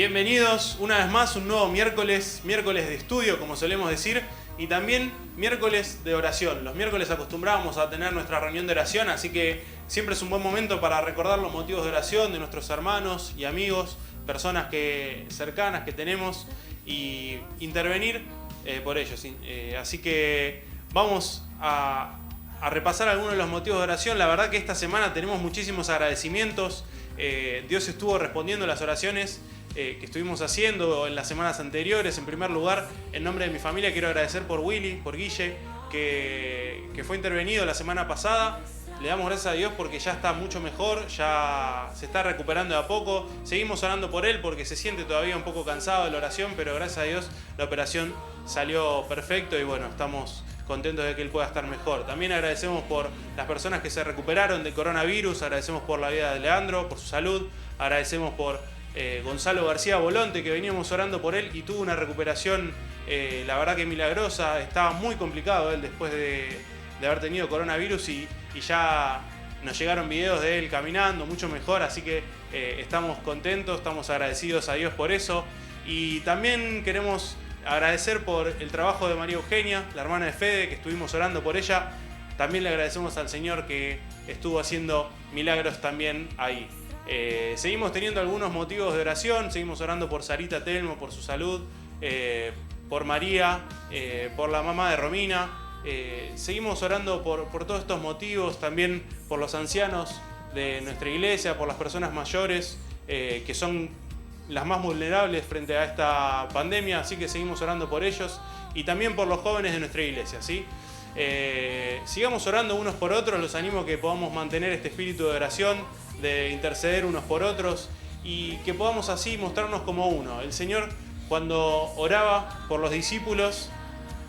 Bienvenidos una vez más, un nuevo miércoles de estudio, como solemos decir, y también miércoles de oración. Los miércoles acostumbrábamos a tener nuestra reunión de oración, así que siempre es un buen momento para recordar los motivos de oración de nuestros hermanos y amigos, personas cercanas que tenemos, y intervenir por ellos. Así que vamos a repasar algunos de los motivos de oración. La verdad que esta semana tenemos muchísimos agradecimientos. Dios estuvo respondiendo las oraciones que estuvimos haciendo en las semanas anteriores. En primer lugar, en nombre de mi familia, quiero agradecer por Willy, por Guille, que fue intervenido la semana pasada. Le damos gracias a Dios porque ya está mucho mejor, ya se está recuperando de a poco. Seguimos orando por él porque se siente todavía un poco cansado de la oración, pero gracias a Dios la operación salió perfecto y bueno, estamos contentos de que él pueda estar mejor. También agradecemos por las personas que se recuperaron del coronavirus, agradecemos por la vida de Leandro, por su salud, agradecemos por Gonzalo García Volonte, que veníamos orando por él y tuvo una recuperación la verdad que milagrosa. Estaba muy complicado él después de haber tenido coronavirus y ya nos llegaron videos de él caminando mucho mejor, así que estamos contentos, estamos agradecidos a Dios por eso. Y también queremos agradecer por el trabajo de María Eugenia, la hermana de Fede, que estuvimos orando por ella. También le agradecemos al Señor que estuvo haciendo milagros también ahí. Seguimos teniendo algunos motivos de oración, seguimos orando por Sarita Telmo, por su salud, por María, por la mamá de Romina. Seguimos orando por todos estos motivos, también por los ancianos de nuestra iglesia, por las personas mayores, que son las más vulnerables frente a esta pandemia, así que seguimos orando por ellos y también por los jóvenes de nuestra iglesia, ¿sí? Sigamos orando unos por otros, los animo a que podamos mantener este espíritu de oración, de interceder unos por otros y que podamos así mostrarnos como uno. El Señor, cuando oraba por los discípulos,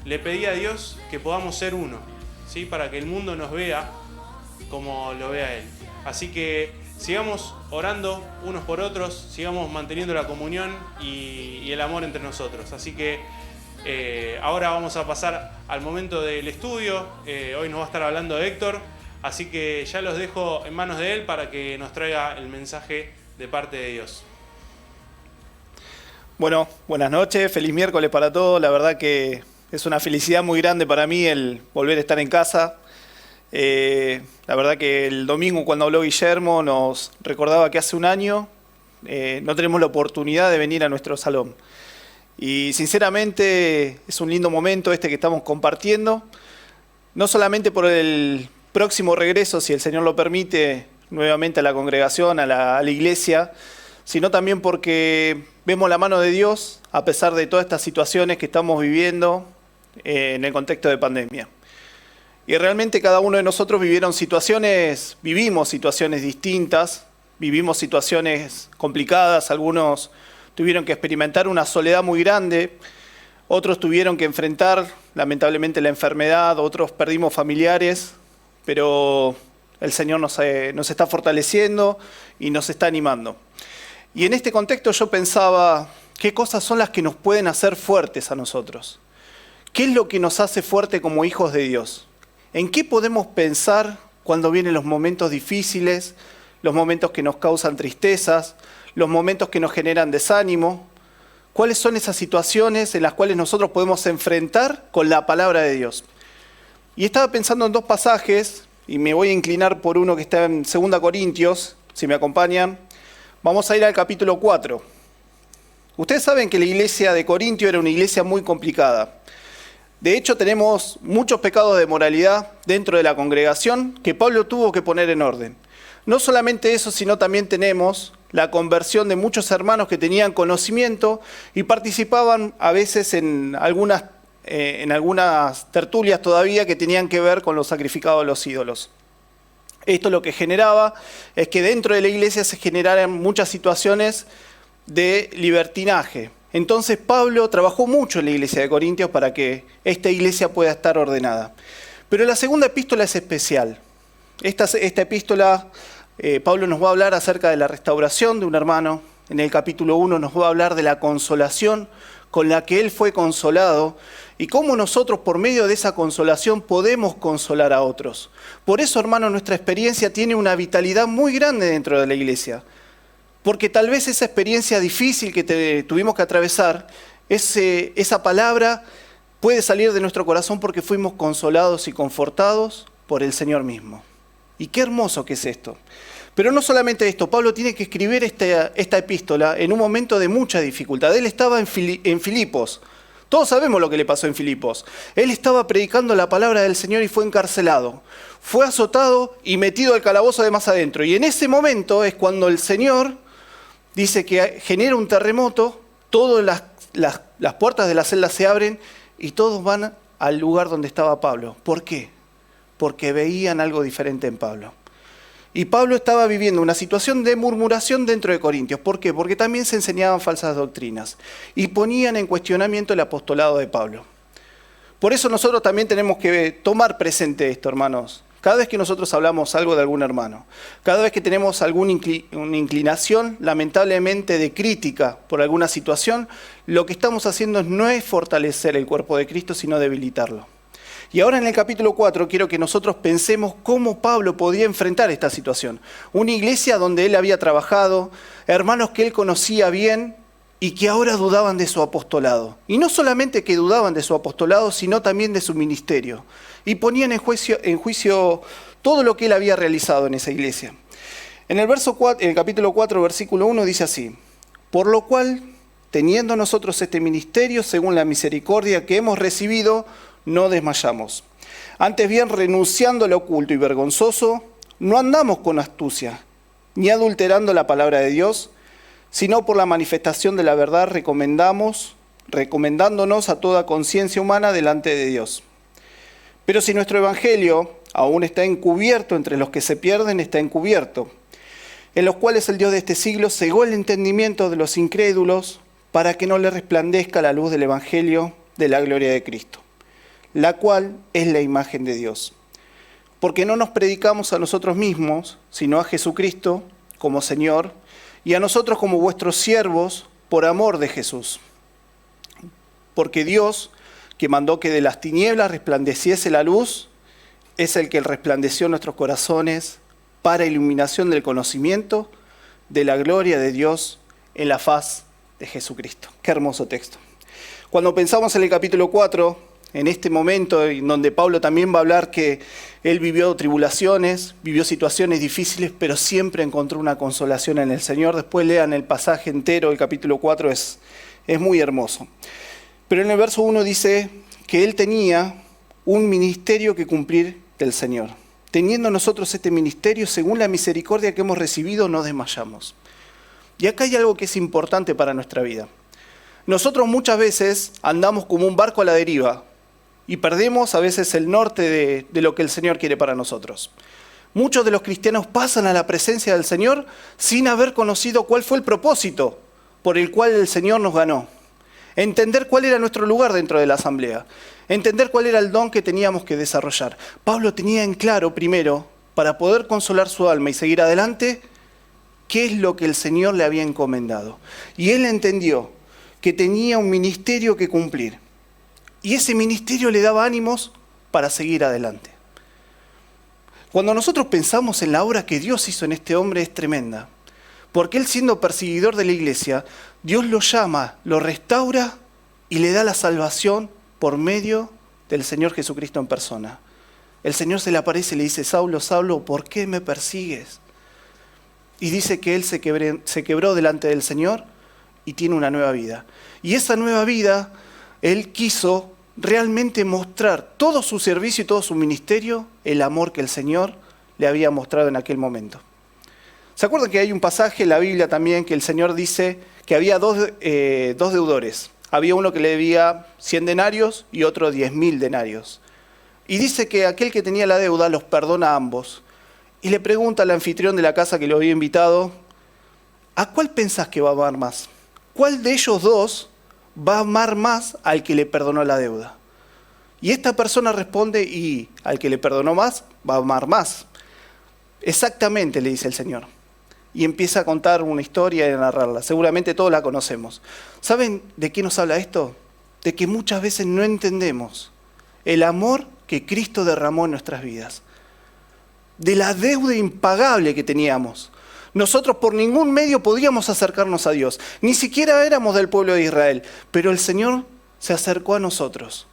le pedía a Dios que podamos ser uno, ¿sí? Para que el mundo nos vea como lo ve a Él. Así que sigamos orando unos por otros, sigamos manteniendo la comunión y el amor entre nosotros. Así que ahora vamos a pasar al momento del estudio. Hoy nos va a estar hablando Héctor, así que ya los dejo en manos de él para que nos traiga el mensaje de parte de Dios. Bueno, buenas noches, feliz miércoles para todos. La verdad que es una felicidad muy grande para mí el volver a estar en casa. La verdad que el domingo cuando habló Guillermo nos recordaba que hace un año no tenemos la oportunidad de venir a nuestro salón. Y sinceramente es un lindo momento este que estamos compartiendo, no solamente por el próximo regreso, si el Señor lo permite, nuevamente a la congregación, a la iglesia, sino también porque vemos la mano de Dios a pesar de todas estas situaciones que estamos viviendo en el contexto de pandemia. Y realmente cada uno de nosotros vivimos situaciones distintas, vivimos situaciones complicadas, algunos tuvieron que experimentar una soledad muy grande, otros tuvieron que enfrentar lamentablemente la enfermedad, otros perdimos familiares, pero el Señor nos está fortaleciendo y nos está animando. Y en este contexto yo pensaba, ¿qué cosas son las que nos pueden hacer fuertes a nosotros? ¿Qué es lo que nos hace fuerte como hijos de Dios? ¿En qué podemos pensar cuando vienen los momentos difíciles, los momentos que nos causan tristezas, los momentos que nos generan desánimo? ¿Cuáles son esas situaciones en las cuales nosotros podemos enfrentar con la palabra de Dios? Y estaba pensando en dos pasajes, y me voy a inclinar por uno que está en 2 Corintios, si me acompañan. Vamos a ir al capítulo 4. Ustedes saben que la iglesia de Corintio era una iglesia muy complicada. De hecho, tenemos muchos pecados de moralidad dentro de la congregación que Pablo tuvo que poner en orden. No solamente eso, sino también tenemos la conversión de muchos hermanos que tenían conocimiento y participaban a veces en algunas tertulias todavía que tenían que ver con los sacrificados de los ídolos. Esto lo que generaba es que dentro de la iglesia se generaran muchas situaciones de libertinaje. Entonces Pablo trabajó mucho en la iglesia de Corintios para que esta iglesia pueda estar ordenada. Pero la segunda epístola es especial. Esta epístola, Pablo nos va a hablar acerca de la restauración de un hermano. En el capítulo 1 nos va a hablar de la consolación con la que él fue consolado y cómo nosotros por medio de esa consolación podemos consolar a otros. Por eso, hermano, nuestra experiencia tiene una vitalidad muy grande dentro de la iglesia. porque tal vez esa experiencia difícil que tuvimos que atravesar, esa palabra puede salir de nuestro corazón porque fuimos consolados y confortados por el Señor mismo. Y qué hermoso que es esto. Pero no solamente esto, Pablo tiene que escribir esta epístola en un momento de mucha dificultad. Él estaba en Filipos. Todos sabemos lo que le pasó en Filipos. Él estaba predicando la palabra del Señor y fue encarcelado. Fue azotado y metido al calabozo de más adentro. Y en ese momento es cuando el Señor dice que genera un terremoto, todas las puertas de la celda se abren y todos van al lugar donde estaba Pablo. ¿Por qué? Porque veían algo diferente en Pablo. Y Pablo estaba viviendo una situación de murmuración dentro de Corintios. ¿Por qué? Porque también se enseñaban falsas doctrinas y ponían en cuestionamiento el apostolado de Pablo. Por eso nosotros también tenemos que tomar presente esto, hermanos. Cada vez que nosotros hablamos algo de algún hermano, cada vez que tenemos alguna inclinación, lamentablemente, de crítica por alguna situación, lo que estamos haciendo no es fortalecer el cuerpo de Cristo, sino debilitarlo. Y ahora en el capítulo 4 quiero que nosotros pensemos cómo Pablo podía enfrentar esta situación. Una iglesia donde él había trabajado, hermanos que él conocía bien y que ahora dudaban de su apostolado. Y no solamente que dudaban de su apostolado, sino también de su ministerio. Y ponían en juicio todo lo que él había realizado en esa iglesia. En el capítulo 4, versículo 1 dice así: por lo cual, teniendo nosotros este ministerio, según la misericordia que hemos recibido, no desmayamos. Antes bien, renunciando a lo oculto y vergonzoso, no andamos con astucia, ni adulterando la palabra de Dios, sino por la manifestación de la verdad recomendándonos a toda conciencia humana delante de Dios. Pero si nuestro evangelio aún está encubierto entre los que se pierden, está encubierto, en los cuales el Dios de este siglo cegó el entendimiento de los incrédulos para que no le resplandezca la luz del evangelio de la gloria de Cristo, la cual es la imagen de Dios. Porque no nos predicamos a nosotros mismos, sino a Jesucristo como Señor, y a nosotros como vuestros siervos por amor de Jesús. Porque Dios, que mandó que de las tinieblas resplandeciese la luz, es el que resplandeció en nuestros corazones para iluminación del conocimiento de la gloria de Dios en la faz de Jesucristo. Qué hermoso texto. Cuando pensamos en el capítulo 4, en este momento en donde Pablo también va a hablar que él vivió tribulaciones, vivió situaciones difíciles, pero siempre encontró una consolación en el Señor. Después lean el pasaje entero, el capítulo 4 es muy hermoso. Pero en el verso 1 dice que él tenía un ministerio que cumplir del Señor. Teniendo nosotros este ministerio, según la misericordia que hemos recibido, no desmayamos. Y acá hay algo que es importante para nuestra vida. Nosotros muchas veces andamos como un barco a la deriva y perdemos a veces el norte de lo que el Señor quiere para nosotros. Muchos de los cristianos pasan a la presencia del Señor sin haber conocido cuál fue el propósito por el cual el Señor nos ganó. Entender cuál era nuestro lugar dentro de la asamblea. Entender cuál era el don que teníamos que desarrollar. Pablo tenía en claro primero, para poder consolar su alma y seguir adelante, qué es lo que el Señor le había encomendado. Y él entendió que tenía un ministerio que cumplir. Y ese ministerio le daba ánimos para seguir adelante. Cuando nosotros pensamos en la obra que Dios hizo en este hombre es tremenda. Porque él, siendo perseguidor de la iglesia, Dios lo llama, lo restaura y le da la salvación por medio del Señor Jesucristo en persona. El Señor se le aparece y le dice: Saulo, Saulo, ¿por qué me persigues? Y dice que él se quebró delante del Señor y tiene una nueva vida. Y esa nueva vida, él quiso realmente mostrar todo su servicio y todo su ministerio, el amor que el Señor le había mostrado en aquel momento. ¿Se acuerdan que hay un pasaje en la Biblia también que el Señor dice que había dos deudores? Había uno que le debía 100 denarios y otro 10.000 denarios. Y dice que aquel que tenía la deuda los perdona a ambos. Y le pregunta al anfitrión de la casa que lo había invitado: ¿a cuál pensás que va a amar más? ¿Cuál de ellos dos va a amar más al que le perdonó la deuda? Y esta persona responde: y al que le perdonó más, va a amar más. Exactamente, le dice el Señor. Y empieza a contar una historia y a narrarla. Seguramente todos la conocemos. ¿Saben de qué nos habla esto? De que muchas veces no entendemos el amor que Cristo derramó en nuestras vidas. De la deuda impagable que teníamos. Nosotros por ningún medio podíamos acercarnos a Dios. Ni siquiera éramos del pueblo de Israel. Pero el Señor se acercó a nosotros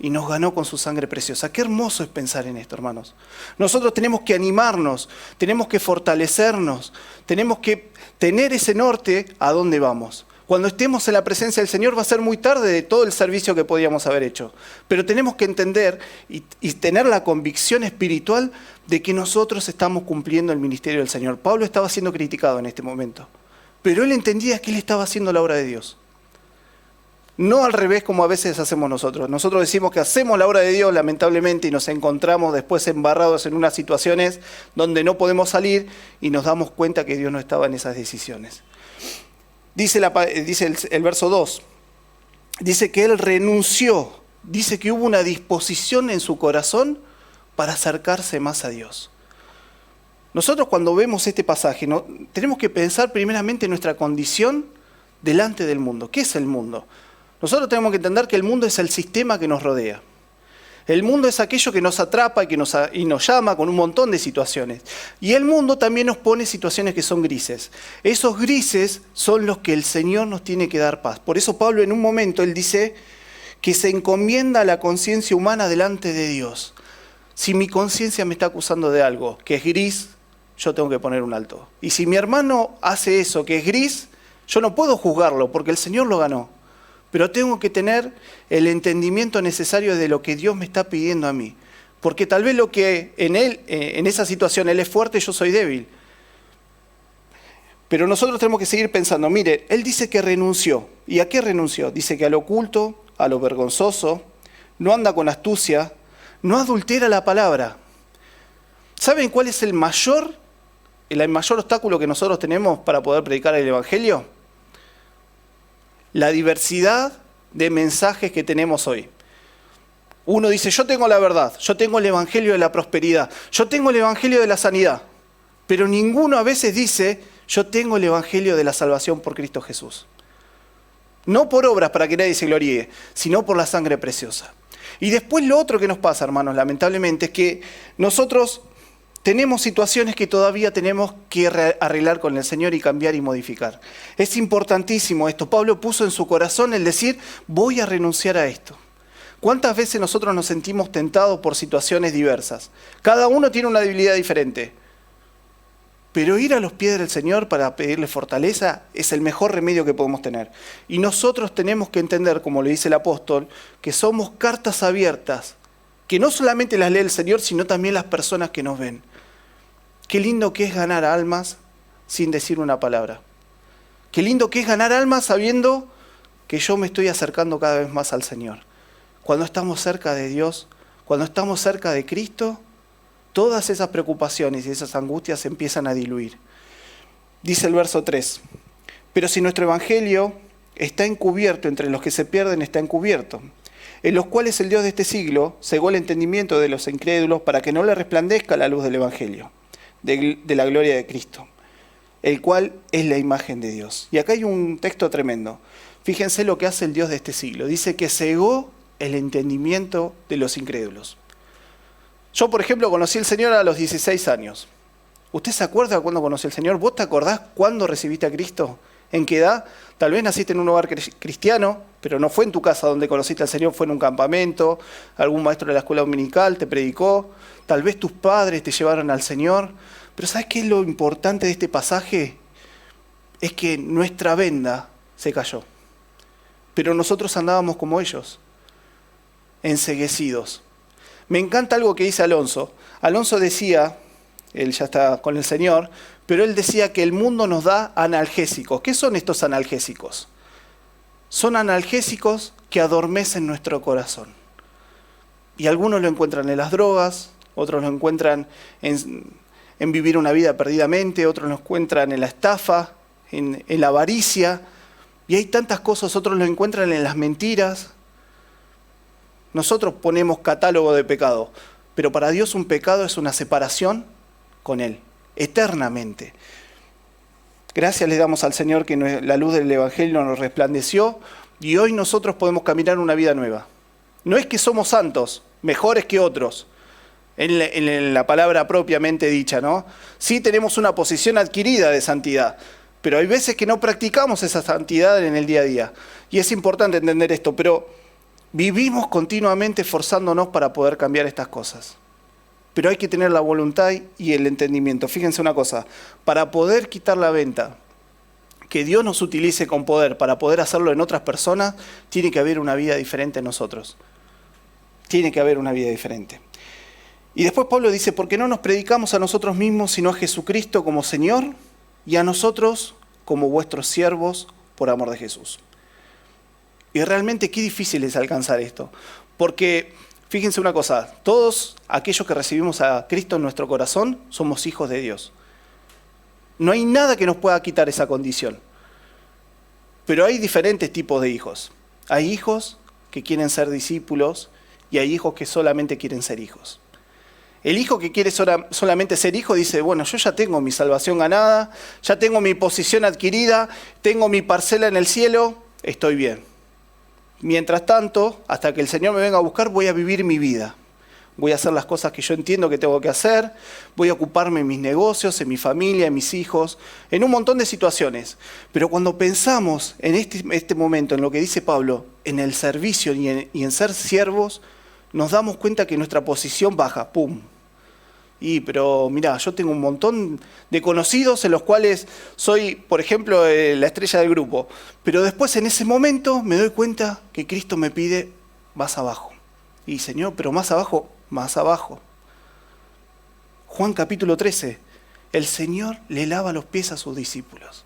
y nos ganó con su sangre preciosa. Qué hermoso es pensar en esto, hermanos. Nosotros tenemos que animarnos, tenemos que fortalecernos, tenemos que tener ese norte a dónde vamos. Cuando estemos en la presencia del Señor va a ser muy tarde de todo el servicio que podíamos haber hecho. Pero tenemos que entender y tener la convicción espiritual de que nosotros estamos cumpliendo el ministerio del Señor. Pablo estaba siendo criticado en este momento, pero él entendía que él estaba haciendo la obra de Dios. No al revés como a veces hacemos nosotros. Nosotros decimos que hacemos la obra de Dios lamentablemente y nos encontramos después embarrados en unas situaciones donde no podemos salir y nos damos cuenta que Dios no estaba en esas decisiones. Dice el verso 2, dice que él renunció, dice que hubo una disposición en su corazón para acercarse más a Dios. Nosotros cuando vemos este pasaje, tenemos que pensar primeramente en nuestra condición delante del mundo. ¿Qué es el mundo? Nosotros tenemos que entender que el mundo es el sistema que nos rodea. El mundo es aquello que nos atrapa y nos llama con un montón de situaciones. Y el mundo también nos pone situaciones que son grises. Esos grises son los que el Señor nos tiene que dar paz. Por eso Pablo en un momento, él dice que se encomienda la conciencia humana delante de Dios. Si mi conciencia me está acusando de algo que es gris, yo tengo que poner un alto. Y si mi hermano hace eso que es gris, yo no puedo juzgarlo porque el Señor lo ganó. Pero tengo que tener el entendimiento necesario de lo que Dios me está pidiendo a mí. Porque tal vez lo que en esa situación él es fuerte, yo soy débil. Pero nosotros tenemos que seguir pensando, mire, él dice que renunció. ¿Y a qué renunció? Dice que a lo oculto, a lo vergonzoso, no anda con astucia, no adultera la palabra. ¿Saben cuál es el mayor obstáculo que nosotros tenemos para poder predicar el Evangelio? La diversidad de mensajes que tenemos hoy. Uno dice, yo tengo la verdad, yo tengo el Evangelio de la prosperidad, yo tengo el Evangelio de la sanidad, pero ninguno a veces dice, yo tengo el Evangelio de la salvación por Cristo Jesús. No por obras para que nadie se gloríe, sino por la sangre preciosa. Y después lo otro que nos pasa, hermanos, lamentablemente, es que nosotros tenemos situaciones que todavía tenemos que arreglar con el Señor y cambiar y modificar. Es importantísimo esto. Pablo puso en su corazón el decir, voy a renunciar a esto. ¿Cuántas veces nosotros nos sentimos tentados por situaciones diversas? Cada uno tiene una debilidad diferente. Pero ir a los pies del Señor para pedirle fortaleza es el mejor remedio que podemos tener. Y nosotros tenemos que entender, como le dice el apóstol, que somos cartas abiertas, que no solamente las lee el Señor, sino también las personas que nos ven. Qué lindo que es ganar almas sin decir una palabra. Qué lindo que es ganar almas sabiendo que yo me estoy acercando cada vez más al Señor. Cuando estamos cerca de Dios, cuando estamos cerca de Cristo, todas esas preocupaciones y esas angustias se empiezan a diluir. Dice el verso 3, pero si nuestro evangelio está encubierto, entre los que se pierden está encubierto, en los cuales el Dios de este siglo cegó el entendimiento de los incrédulos para que no le resplandezca la luz del evangelio, de la gloria de Cristo, el cual es la imagen de Dios. Y acá hay un texto tremendo. Fíjense lo que hace el Dios de este siglo. Dice que cegó el entendimiento de los incrédulos. Yo, por ejemplo, conocí al Señor a los 16 años. ¿Usted se acuerda cuándo conoció al Señor? ¿Vos te acordás cuándo recibiste a Cristo? ¿En qué edad? Tal vez naciste en un hogar cristiano, pero no fue en tu casa donde conociste al Señor, fue en un campamento, algún maestro de la escuela dominical te predicó, tal vez tus padres te llevaron al Señor. Pero ¿sabes qué es lo importante de este pasaje? Es que nuestra venda se cayó. Pero nosotros andábamos como ellos, enceguecidos. Me encanta algo que dice Alonso. Alonso decía, él ya está con el Señor, pero él decía que el mundo nos da analgésicos. ¿Qué son estos analgésicos? Son analgésicos que adormecen nuestro corazón. Y algunos lo encuentran en las drogas, otros lo encuentran en vivir una vida perdidamente, otros lo encuentran en la estafa, en la avaricia. Y hay tantas cosas, otros lo encuentran en las mentiras. Nosotros ponemos catálogo de pecado, pero para Dios un pecado es una separación con Él, eternamente. Gracias le damos al Señor que la luz del Evangelio nos resplandeció y hoy nosotros podemos caminar una vida nueva. No es que somos santos, mejores que otros, en la palabra propiamente dicha, ¿no? Sí tenemos una posición adquirida de santidad, pero hay veces que no practicamos esa santidad en el día a día. Y es importante entender esto, pero vivimos continuamente esforzándonos para poder cambiar estas cosas. Pero hay que tener la voluntad y el entendimiento. Fíjense una cosa, para poder quitar la venta, que Dios nos utilice con poder para poder hacerlo en otras personas, tiene que haber una vida diferente en nosotros. Tiene que haber una vida diferente. Y después Pablo dice, porque no nos predicamos a nosotros mismos, sino a Jesucristo como Señor y a nosotros como vuestros siervos por amor de Jesús. Y realmente qué difícil es alcanzar esto. Porque, fíjense una cosa, todos aquellos que recibimos a Cristo en nuestro corazón somos hijos de Dios. No hay nada que nos pueda quitar esa condición. Pero hay diferentes tipos de hijos. Hay hijos que quieren ser discípulos y hay hijos que solamente quieren ser hijos. El hijo que quiere solamente ser hijo dice, bueno, yo ya tengo mi salvación ganada, ya tengo mi posición adquirida, tengo mi parcela en el cielo, estoy bien. Mientras tanto, hasta que el Señor me venga a buscar, voy a vivir mi vida. Voy a hacer las cosas que yo entiendo que tengo que hacer, voy a ocuparme en mis negocios, en mi familia, en mis hijos, en un montón de situaciones. Pero cuando pensamos en este momento, en lo que dice Pablo, en el servicio y en ser siervos, nos damos cuenta que nuestra posición baja, ¡pum! Pero mirá, yo tengo un montón de conocidos en los cuales soy, por ejemplo, la estrella del grupo. Pero después en ese momento me doy cuenta que Cristo me pide más abajo. Y Señor, pero más abajo, más abajo. Juan capítulo 13, el Señor le lava los pies a sus discípulos.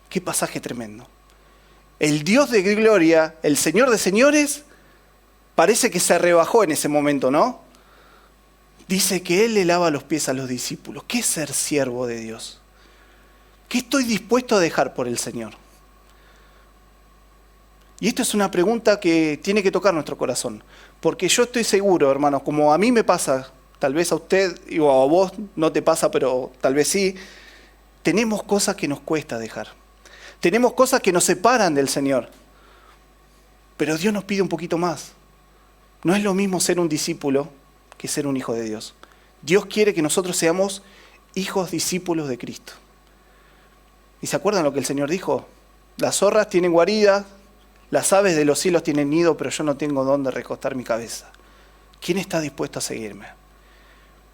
Qué pasaje tremendo. El Dios de gloria, el Señor de señores, parece que se rebajó en ese momento, ¿no? Dice que Él le lava los pies a los discípulos. ¿Qué es ser siervo de Dios? ¿Qué estoy dispuesto a dejar por el Señor? Y esto es una pregunta que tiene que tocar nuestro corazón. Porque yo estoy seguro, hermanos, como a mí me pasa, tal vez a usted o a vos no te pasa, pero tal vez sí, tenemos cosas que nos cuesta dejar. Tenemos cosas que nos separan del Señor. Pero Dios nos pide un poquito más. No es lo mismo ser un discípulo que ser un hijo de Dios. Dios quiere que nosotros seamos hijos discípulos de Cristo. ¿Y se acuerdan lo que el Señor dijo? Las zorras tienen guarida, las aves de los cielos tienen nido, pero yo no tengo dónde recostar mi cabeza. ¿Quién está dispuesto a seguirme?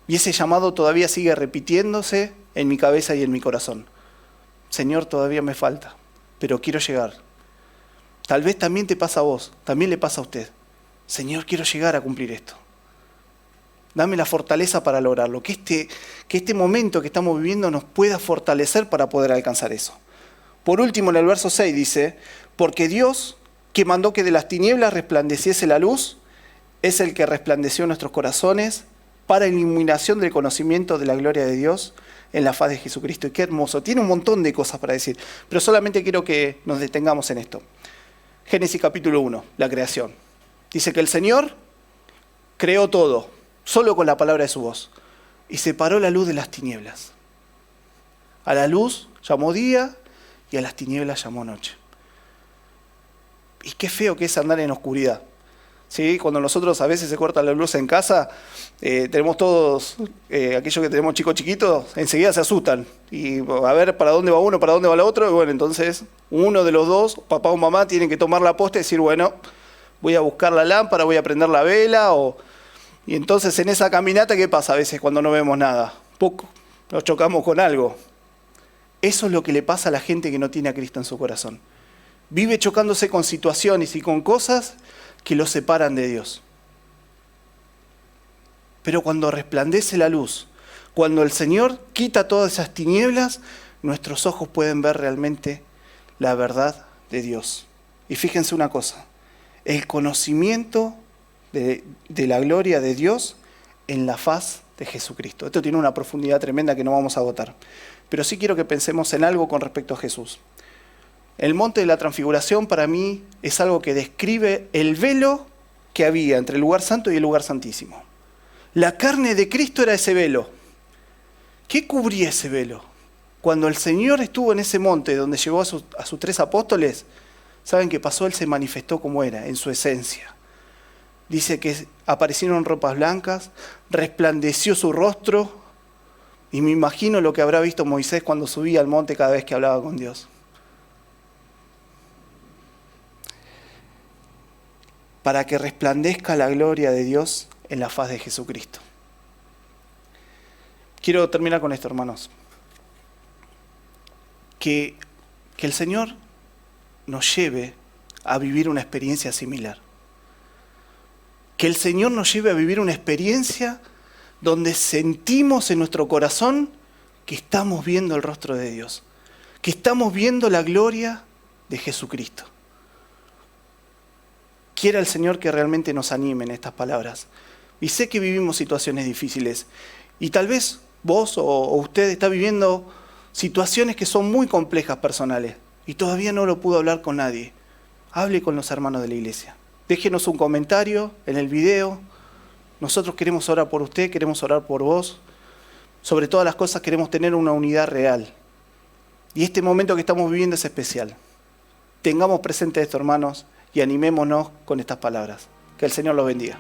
Y ese llamado todavía sigue repitiéndose en mi cabeza y en mi corazón. Señor, todavía me falta, pero quiero llegar. Tal vez también te pasa a vos, también le pasa a usted. Señor, quiero llegar a cumplir esto. Dame la fortaleza para lograrlo. Que este momento que estamos viviendo nos pueda fortalecer para poder alcanzar eso. Por último, en el verso 6 dice, porque Dios, que mandó que de las tinieblas resplandeciese la luz, es el que resplandeció en nuestros corazones para iluminación del conocimiento de la gloria de Dios en la faz de Jesucristo. Y qué hermoso. Tiene un montón de cosas para decir, pero solamente quiero que nos detengamos en esto. Génesis capítulo 1, la creación. Dice que el Señor creó todo, solo con la palabra de su voz, y separó la luz de las tinieblas. A la luz llamó día y a las tinieblas llamó noche. Y qué feo que es andar en oscuridad. ¿Sí? Cuando nosotros a veces se corta la luz en casa, tenemos todos, aquellos que tenemos chicos chiquitos, enseguida se asustan. Y a ver para dónde va uno, para dónde va el otro. Y bueno, entonces uno de los dos, papá o mamá, tienen que tomar la posta y decir, bueno, voy a buscar la lámpara, voy a prender la vela. Y entonces en esa caminata, ¿qué pasa a veces cuando no vemos nada? Poco, nos chocamos con algo. Eso es lo que le pasa a la gente que no tiene a Cristo en su corazón. Vive chocándose con situaciones y con cosas que lo separan de Dios. Pero cuando resplandece la luz, cuando el Señor quita todas esas tinieblas, nuestros ojos pueden ver realmente la verdad de Dios. Y fíjense una cosa, el conocimiento de la gloria de Dios en la faz de Jesucristo. Esto tiene una profundidad tremenda que no vamos a agotar. Pero sí quiero que pensemos en algo con respecto a Jesús. El monte de la transfiguración para mí es algo que describe el velo que había entre el lugar santo y el lugar santísimo. La carne de Cristo era ese velo. ¿Qué cubría ese velo? Cuando el Señor estuvo en ese monte donde llevó a sus 3 apóstoles, ¿saben qué pasó? Él se manifestó como era, en su esencia. dice que aparecieron ropas blancas, resplandeció su rostro, y me imagino lo que habrá visto Moisés cuando subía al monte cada vez que hablaba con Dios. Para que resplandezca la gloria de Dios en la faz de Jesucristo. Quiero terminar con esto, hermanos. Que el Señor nos lleve a vivir una experiencia similar. Que el Señor nos lleve a vivir una experiencia donde sentimos en nuestro corazón que estamos viendo el rostro de Dios, que estamos viendo la gloria de Jesucristo. Quiera el Señor que realmente nos anime en estas palabras. Y sé que vivimos situaciones difíciles. Y tal vez vos o usted está viviendo situaciones que son muy complejas personales. Y todavía no lo pudo hablar con nadie. Hable con los hermanos de la iglesia. Déjenos un comentario en el video. Nosotros queremos orar por usted, queremos orar por vos. Sobre todas las cosas queremos tener una unidad real. Y este momento que estamos viviendo es especial. Tengamos presente esto, hermanos, y animémonos con estas palabras. Que el Señor los bendiga.